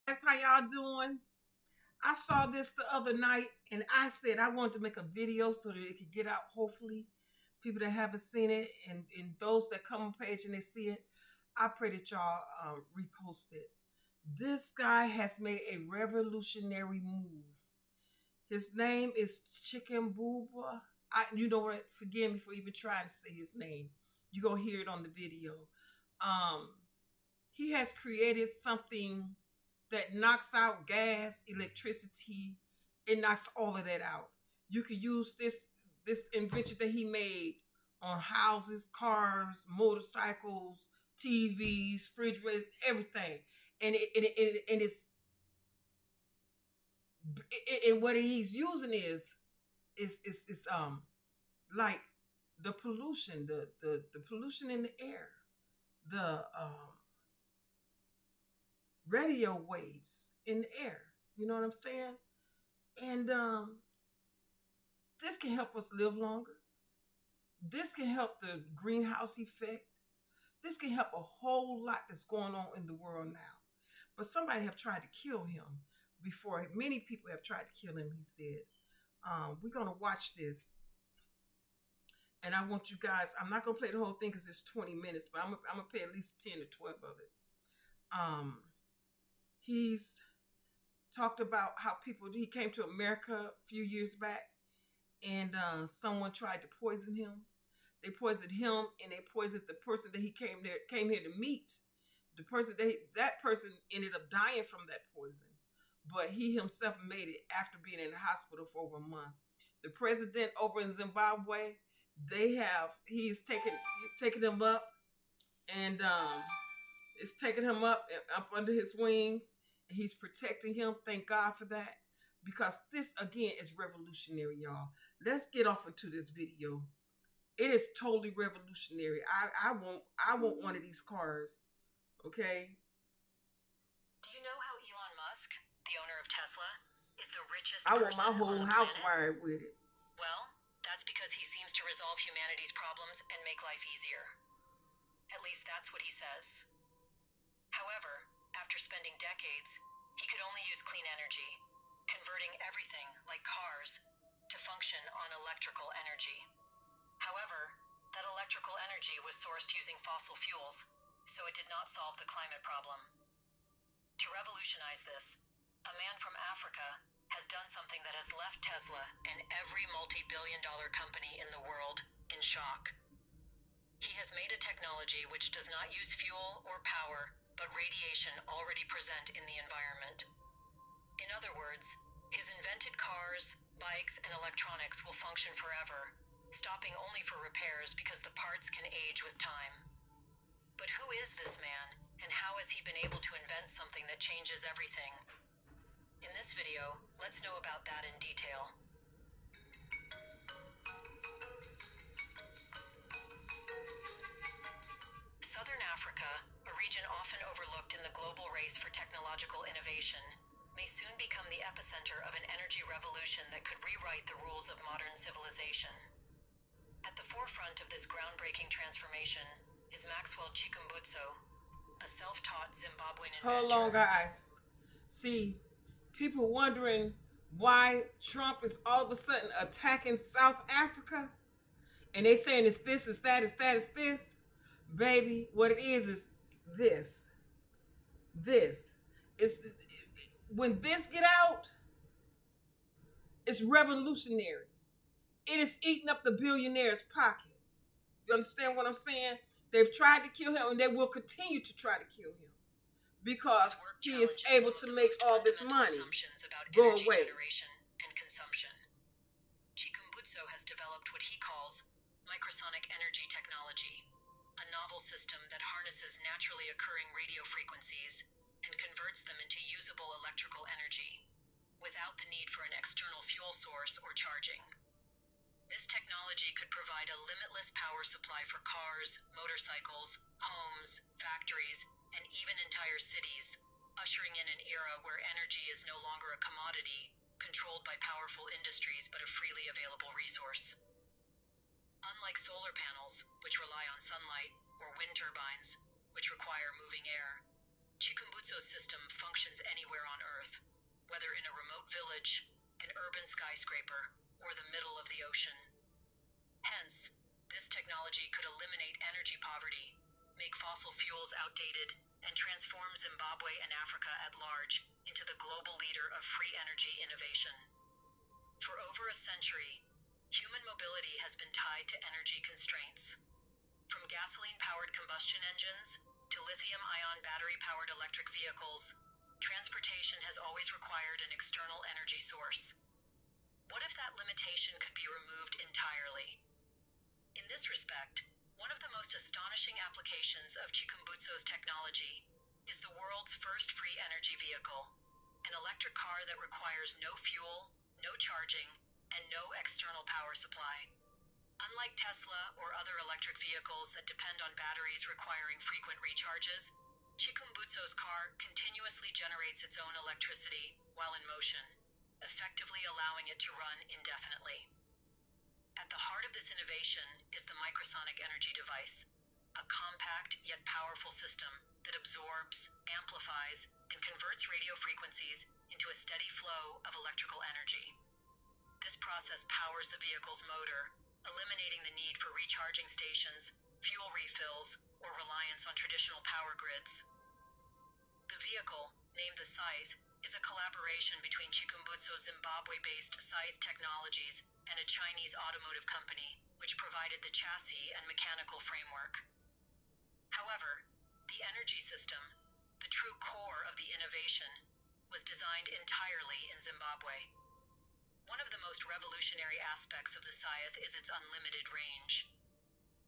That's how y'all doing. I saw this the other night and I said I wanted to make a video so that it could get out, hopefully. People that haven't seen it and those that come on page and they see it, I pray that y'all repost it. This guy has made a revolutionary move. His name is Chicken Booba. You know what? Forgive me for even trying to say his name. You're going to hear it on the video. Um, he has created something that knocks out gas, electricity. It knocks all of that out. You could use this invention that he made on houses, cars, motorcycles, TVs, refrigerators, everything. And and what he's using is like the pollution, the pollution in the air, the radio waves in the air. You know what I'm saying? And this can help us live longer. This can help the greenhouse effect. This can help a whole lot that's going on in the world now. But somebody have tried to kill him before. Many people have tried to kill him, he said. We're going to watch this. And I want you guys, I'm not going to play the whole thing because it's 20 minutes, but I'm going to play at least 10 or 12 of it. He's talked about how he came to America a few years back and someone tried to poison him. They poisoned him and they poisoned the person that he came here to meet. The person that person ended up dying from that poison, but he himself made it after being in the hospital for over a month. The president over in Zimbabwe, he's taken him up and it's taking him up under his wings. And he's protecting him. Thank God for that. Because this again is revolutionary, y'all. Let's get off into this video. It is totally revolutionary. I want one of these cars. Okay. Do you know how Elon Musk, the owner of Tesla, is the richest I want person my whole on the house planet? wired with it. Well, that's because he seems to resolve humanity's problems and make life easier. At least that's what he says. However, after spending decades, he could only use clean energy, converting everything, like cars, to function on electrical energy. However, that electrical energy was sourced using fossil fuels, so it did not solve the climate problem. To revolutionize this, a man from Africa has done something that has left Tesla and every multi-billion-dollar company in the world in shock. He has made a technology which does not use fuel or power, but radiation already present in the environment. In other words, his invented cars, bikes, and electronics will function forever, stopping only for repairs because the parts can age with time. But who is this man, and how has he been able to invent something that changes everything? In this video, let's know about that in detail. Southern Africa, a region often overlooked in the global race for technological innovation, may soon become the epicenter of an energy revolution that could rewrite the rules of modern civilization. At the forefront of this groundbreaking transformation is Maxwell Chikumbutso, a self-taught Zimbabwean inventor. Hold on, guys. See, people wondering why Trump is all of a sudden attacking South Africa, and they saying it's this, it's that, it's that, it's this. Baby, what it is this. This is when this get out, it's revolutionary. It is eating up the billionaire's pocket. You understand what I'm saying? They've tried to kill him and they will continue to try to kill him because he is able to make all this money go away. Generation and consumption. Chikumbutso has developed what he calls microsonic energy technology, a novel system that harnesses naturally occurring radio frequencies and converts them into usable electrical energy without the need for an external fuel source or charging. This technology could provide a limitless power supply for cars, motorcycles, homes, factories, and even entire cities, ushering in an era where energy is no longer a commodity controlled by powerful industries but a freely available resource. Unlike solar panels, which rely on sunlight, or wind turbines, which require moving air, Chikumbutsu's system functions anywhere on Earth, whether in a remote village, an urban skyscraper, or the middle of the ocean. Hence, this technology could eliminate energy poverty, make fossil fuels outdated, and transform Zimbabwe and Africa at large into the global leader of free energy innovation. For over a century, human mobility has been tied to energy constraints. From gasoline-powered combustion engines to lithium-ion battery-powered electric vehicles, transportation has always required an external energy source. What if that limitation could be removed entirely? In this respect, one of the most astonishing applications of Chikumbutsu's technology is the world's first free energy vehicle, an electric car that requires no fuel, no charging, and no external power supply. Unlike Tesla or other electric vehicles that depend on batteries requiring frequent recharges, Chikumbutsu's car continuously generates its own electricity while in motion, effectively allowing it to run indefinitely. At the heart of this innovation is the microsonic energy device, a compact yet powerful system that absorbs, amplifies, and converts radio frequencies into a steady flow of electrical energy. This process powers the vehicle's motor, eliminating the need for recharging stations, fuel refills, or reliance on traditional power grids. The vehicle, named the Scythe, is a collaboration between Chikumbutsu's Zimbabwe-based Scythe Technologies and a Chinese automotive company, which provided the chassis and mechanical framework. However, the energy system, the true core of the innovation, was designed entirely in Zimbabwe. One of the most revolutionary aspects of the Scythe is its unlimited range.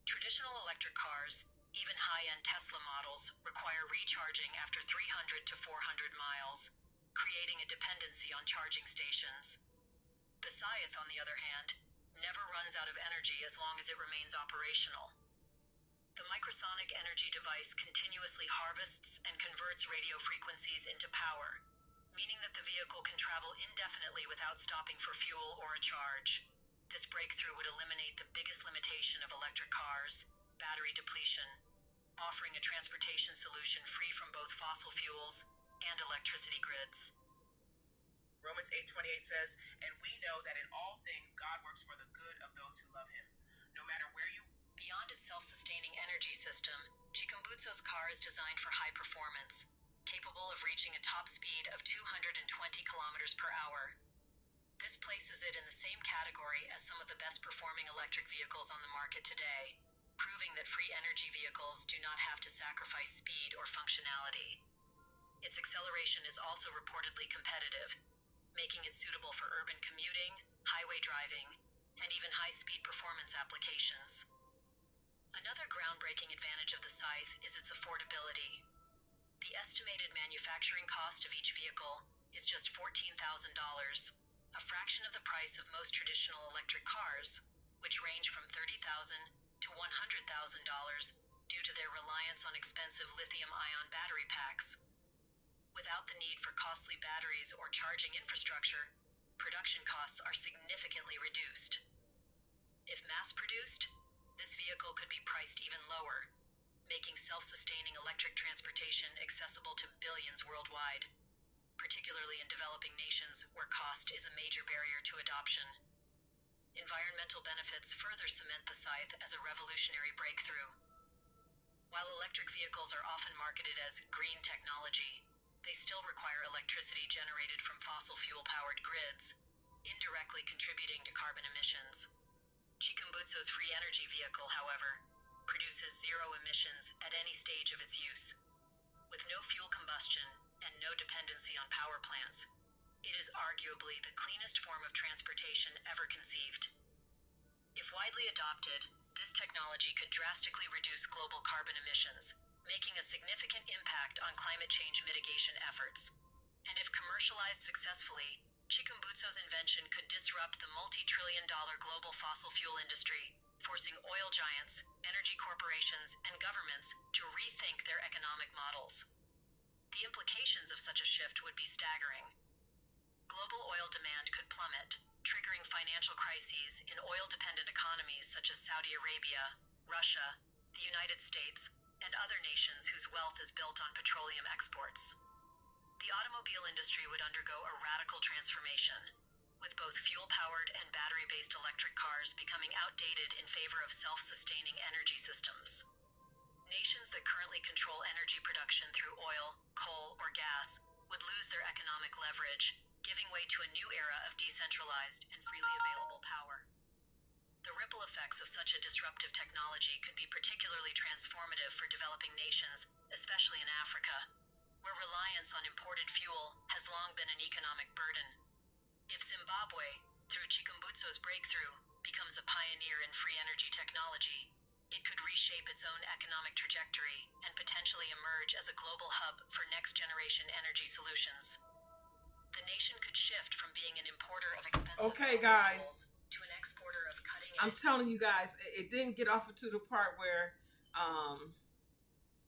Traditional electric cars, even high-end Tesla models, require recharging after 300 to 400 miles, creating a dependency on charging stations. The Scythe, on the other hand, never runs out of energy as long as it remains operational. The microsonic energy device continuously harvests and converts radio frequencies into power, meaning that the vehicle can travel indefinitely without stopping for fuel or a charge. This breakthrough would eliminate the biggest limitation of electric cars, battery depletion, offering a transportation solution free from both fossil fuels and electricity grids. Romans 8:28 says, "And we know that in all things God works for the good of those who love him." No matter where you... Beyond its self-sustaining energy system, Chikumbutsu's car is designed for high performance, capable of reaching a top speed of 220 kilometers per hour. This places it in the same category as some of the best-performing electric vehicles on the market today, proving that free energy vehicles do not have to sacrifice speed or functionality. Its acceleration is also reportedly competitive, making it suitable for urban commuting, highway driving, and even high-speed performance applications. Another groundbreaking advantage of the Scythe is its affordability. The estimated manufacturing cost of each vehicle is just $14,000, a fraction of the price of most traditional electric cars, which range from $30,000 to $100,000 due to their reliance on expensive lithium-ion battery packs. Without the need for costly batteries or charging infrastructure, production costs are significantly reduced. If mass-produced, this vehicle could be priced even lower, making self-sustaining electric transportation accessible to billions worldwide, particularly in developing nations where cost is a major barrier to adoption. Environmental benefits further cement the Scythe as a revolutionary breakthrough. While electric vehicles are often marketed as green technology, they still require electricity generated from fossil fuel-powered grids, indirectly contributing to carbon emissions. Chikumbutsu's free energy vehicle, however, produces zero emissions at any stage of its use. With no fuel combustion and no dependency on power plants, it is arguably the cleanest form of transportation ever conceived. If widely adopted, this technology could drastically reduce global carbon emissions, making a significant impact on climate change mitigation efforts. And if commercialized successfully, Chikumbutsu's invention could disrupt the multi-trillion-dollar global fossil fuel industry, forcing oil giants, energy corporations, and governments to rethink their economic models. The implications of such a shift would be staggering. Global oil demand could plummet, triggering financial crises in oil-dependent economies such as Saudi Arabia, Russia, the United States, and other nations whose wealth is built on petroleum exports. The automobile industry would undergo a radical transformation, with both fuel-powered and battery-based electric cars becoming outdated in favor of self-sustaining energy systems. Nations that currently control energy production through oil, coal, or gas would lose their economic leverage, giving way to a new era of decentralized and freely available power. The ripple effects of such a disruptive technology could be particularly transformative for developing nations, especially in Africa, where reliance on imported fuel has long been an economic burden. If Zimbabwe, through Chikumbutso's breakthrough, becomes a pioneer in free energy technology, it could reshape its own economic trajectory and potentially emerge as a global hub for next-generation energy solutions. The nation could shift from being an importer of expensive Okay, fossil guys. fuels to an exporter of cutting-edge. I'm telling you guys, it didn't get off to the part where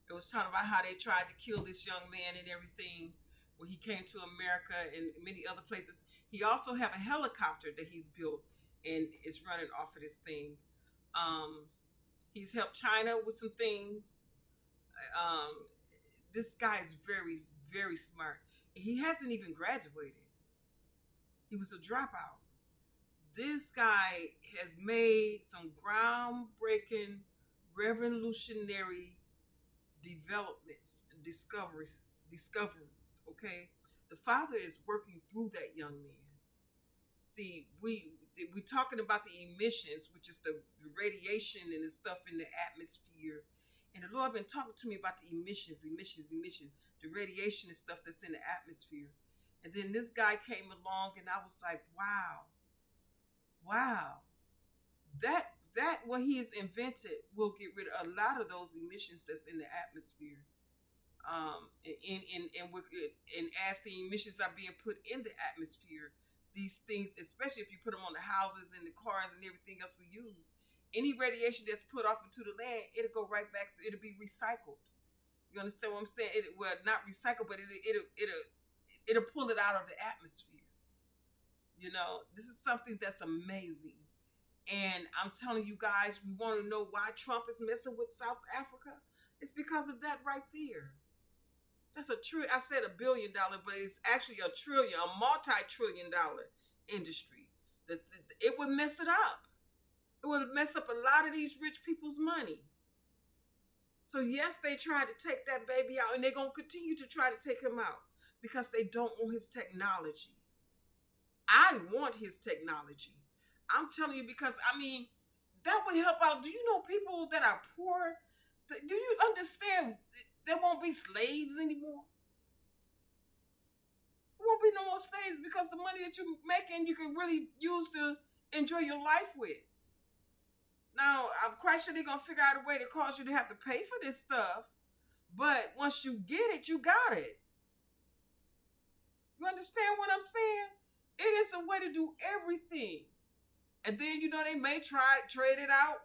it was talking about how they tried to kill this young man and everything when he came to America and many other places. He also have a helicopter that he's built and is running off of this thing. He's helped China with some things. This guy is very, very smart. He hasn't even graduated. He was a dropout. This guy has made some groundbreaking, revolutionary developments, discoveries. Okay, the Father is working through that young man. See, we're talking about the emissions, which is the radiation and the stuff in the atmosphere. And the Lord been talking to me about the emissions, the radiation and stuff that's in the atmosphere. And then this guy came along, and I was like, wow, that what he has invented will get rid of a lot of those emissions that's in the atmosphere. And as the emissions are being put in the atmosphere, these things, especially if you put them on the houses and the cars and everything else we use, any radiation that's put off into the land, it'll go right back. It'll be recycled. You understand what I'm saying? Well, not recycled, but it'll pull it out of the atmosphere. You know, this is something that's amazing. And I'm telling you guys, we want to know why Trump is messing with South Africa. It's because of that right there. That's I said $1 billion, but it's actually a multi-trillion-dollar industry. It would mess it up. It would mess up a lot of these rich people's money. So yes, they tried to take that baby out, and they're going to continue to try to take him out because they don't want his technology. I want his technology. I'm telling you, because that would help out. Do you know people that are poor? Do you understand? There won't be slaves anymore. There won't be no more slaves because the money that you're making, you can really use to enjoy your life with. Now, I'm quite sure they're going to figure out a way to cause you to have to pay for this stuff. But once you get it, you got it. You understand what I'm saying? It is a way to do everything. And then, they may trade it out.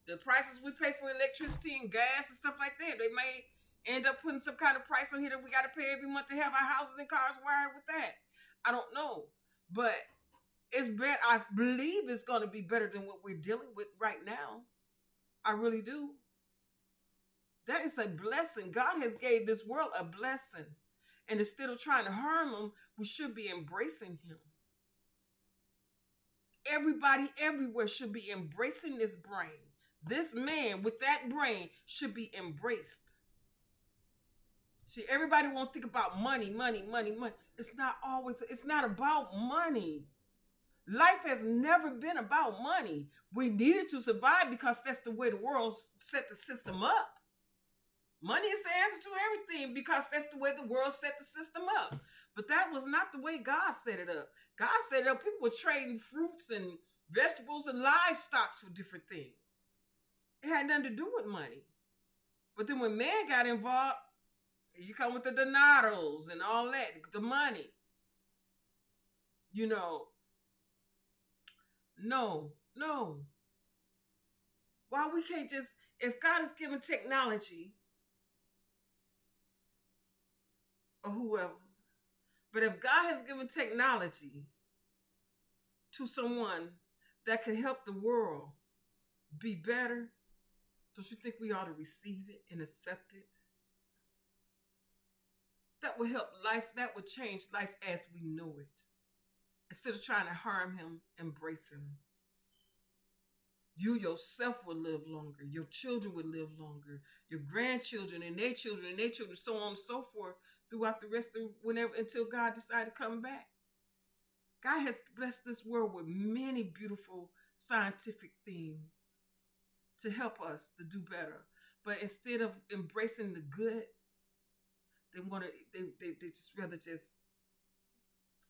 The prices we pay for electricity and gas and stuff like that, they may end up putting some kind of price on here that we got to pay every month to have our houses and cars wired with that. I don't know. But it's better. I believe it's going to be better than what we're dealing with right now. I really do. That is a blessing. God has gave this world a blessing. And instead of trying to harm him, we should be embracing him. Everybody everywhere should be embracing this brain. This man with that brain should be embraced. See, everybody won't think about money. It's not about money. Life has never been about money. We needed to survive because that's the way the world set the system up. Money is the answer to everything because that's the way the world set the system up. But that was not the way God set it up. God set it up. People were trading fruits and vegetables and livestock for different things. It had nothing to do with money. But then when man got involved, you come with the donatos and all that, the money. No. Why we can't just, if God is giving technology, or whoever, but if God has given technology to someone that can help the world be better, Don't you think we ought to receive it and accept it? That would help life, that would change life as we know it. Instead of trying to harm him, embrace him. You yourself will live longer. Your children will live longer. Your grandchildren and their children and their children, so on and so forth, throughout the rest of whenever until God decided to come back. God has blessed this world with many beautiful scientific things to help us to do better. But instead of embracing the good, they just rather just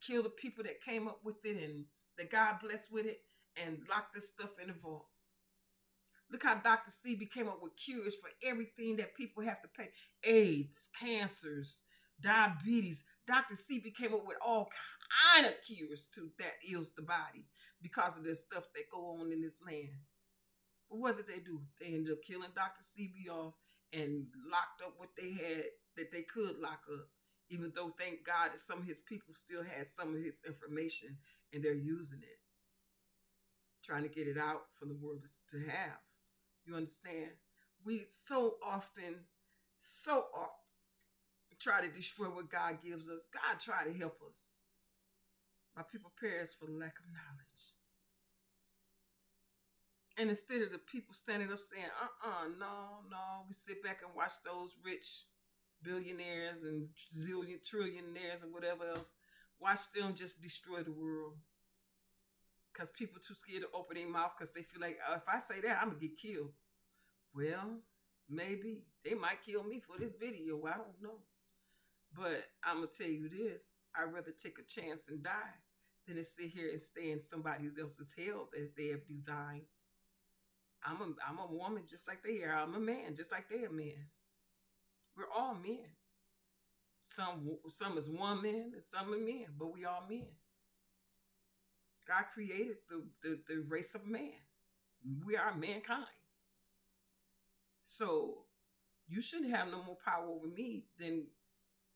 kill the people that came up with it and that God blessed with it and lock this stuff in the vault. Look how Dr. Sebi came up with cures for everything that people have to pay. AIDS, cancers, diabetes. Dr. Sebi came up with all kind of cures to that ills the body because of the stuff that go on in this land. But what did they do? They ended up killing Dr. Sebi off and locked up what they had that they could lock up. Even though, thank God, that some of his people still had some of his information and they're using it. Trying to get it out for the world to have. You understand? We so often try to destroy what God gives us. God try to help us. My people perish for lack of knowledge. And instead of the people standing up saying, no, we sit back and watch those rich billionaires and trillionaires and whatever else, watch them just destroy the world. Because people too scared to open their mouth because they feel like, if I say that, I'm going to get killed. Well, maybe. They might kill me for this video. I don't know. But I'm going to tell you this. I'd rather take a chance and die than to sit here and stay in somebody else's hell that they have designed. I'm a woman just like they are. I'm a man just like they're men. We're all men. Some is woman and some are men, but we are men. God created the race of man. We are mankind. So you shouldn't have no more power over me than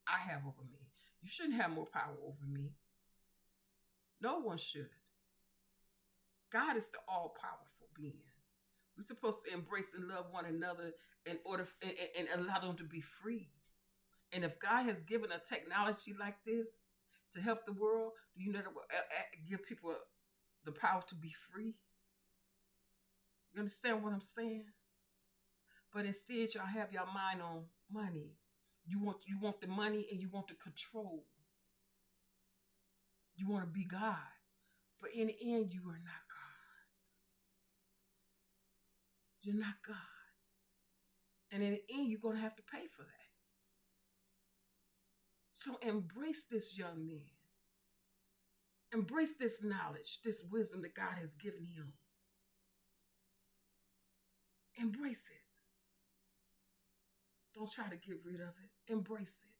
I have over me. You shouldn't have more power over me. No one should. God is the all-powerful being. We're supposed to embrace and love one another in order and allow them to be free. And if God has given a technology like this to help the world, do you know that will give people the power to be free? You understand what I'm saying? But instead, y'all have your mind on money. You want the money and you want the control. You want to be God. But in the end, you are not God. You're not God. And in the end, you're going to have to pay for that. So embrace this young man. Embrace this knowledge, this wisdom that God has given him. Embrace it. Don't try to get rid of it. Embrace it.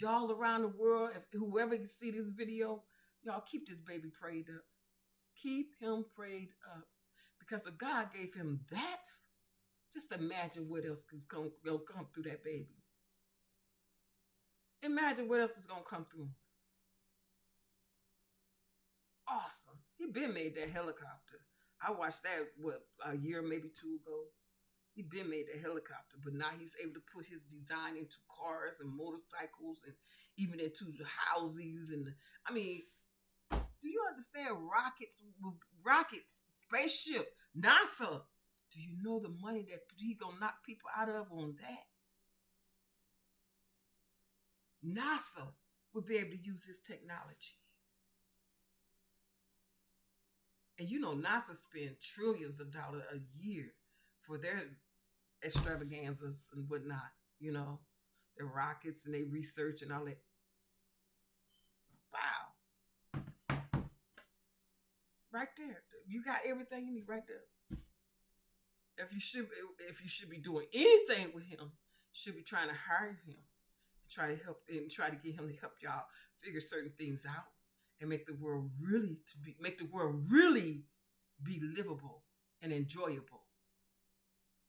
Y'all around the world, if whoever can see this video, y'all keep this baby prayed up. Keep him prayed up. Because if God gave him that, just imagine what else is going to come through that baby. Imagine what else is going to come through. Awesome. He been made that helicopter. I watched that, a year, maybe 2 ago. He been made that helicopter, but now he's able to put his design into cars and motorcycles and even into the houses. And I mean, do you understand rockets, spaceship, NASA? Do you know the money that he gonna knock people out of on that? NASA would be able to use his technology. And you know NASA spend trillions of dollars a year for their extravaganzas and whatnot, you know, their rockets and their research and all that. Wow. Right there. You got everything you need right there. If you should be doing anything with him, should be trying to hire him and try to get him to help y'all figure certain things out and make the world really be livable and enjoyable.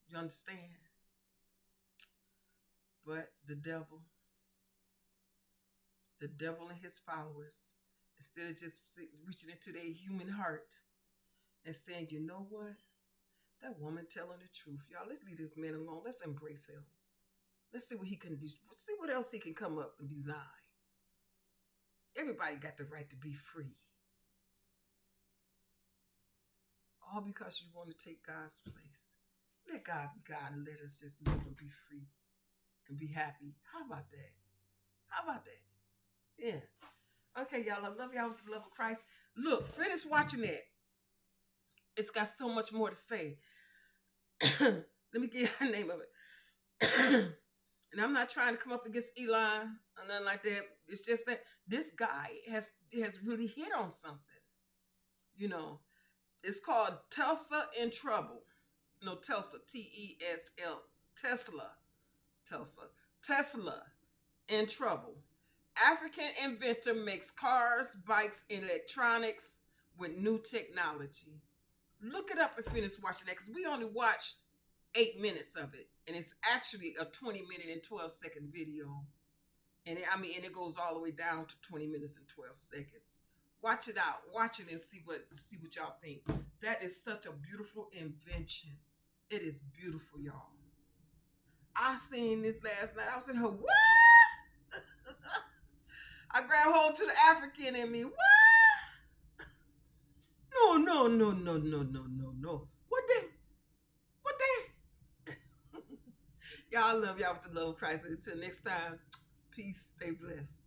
You understand? But the devil and his followers, instead of just reaching into their human heart and saying, you know what? That woman telling the truth, y'all. Let's leave this man alone. Let's embrace him. Let's see what he can do. See what else he can come up and design. Everybody got the right to be free. All because you want to take God's place. Let God be God and let us just live and be free and be happy. How about that? How about that? Yeah. Okay, y'all. I love y'all with the love of Christ. Look, finish watching it. It's got so much more to say. Let me get the name of it. And I'm not trying to come up against Eli or nothing like that. It's just that this guy has really hit on something. You know, it's called Tulsa in Trouble. No, Tulsa, Tesl, Tesla, Tulsa, Tesla in Trouble. African inventor makes cars, bikes, and electronics with new technology. Look it up and finish watching that because we only watched 8 minutes of it, and it's actually a 20-minute and 12-second video. And it goes all the way down to 20 minutes and 12 seconds. Watch it out. Watch it and see what y'all think. That is such a beautiful invention. It is beautiful, y'all. I seen this last night. I was in her, what? I grabbed hold to the African in me. What? No, no, no, no, no, no, no, no. What they? What they? Y'all, I love y'all with the love of Christ. And until next time, peace. Stay blessed.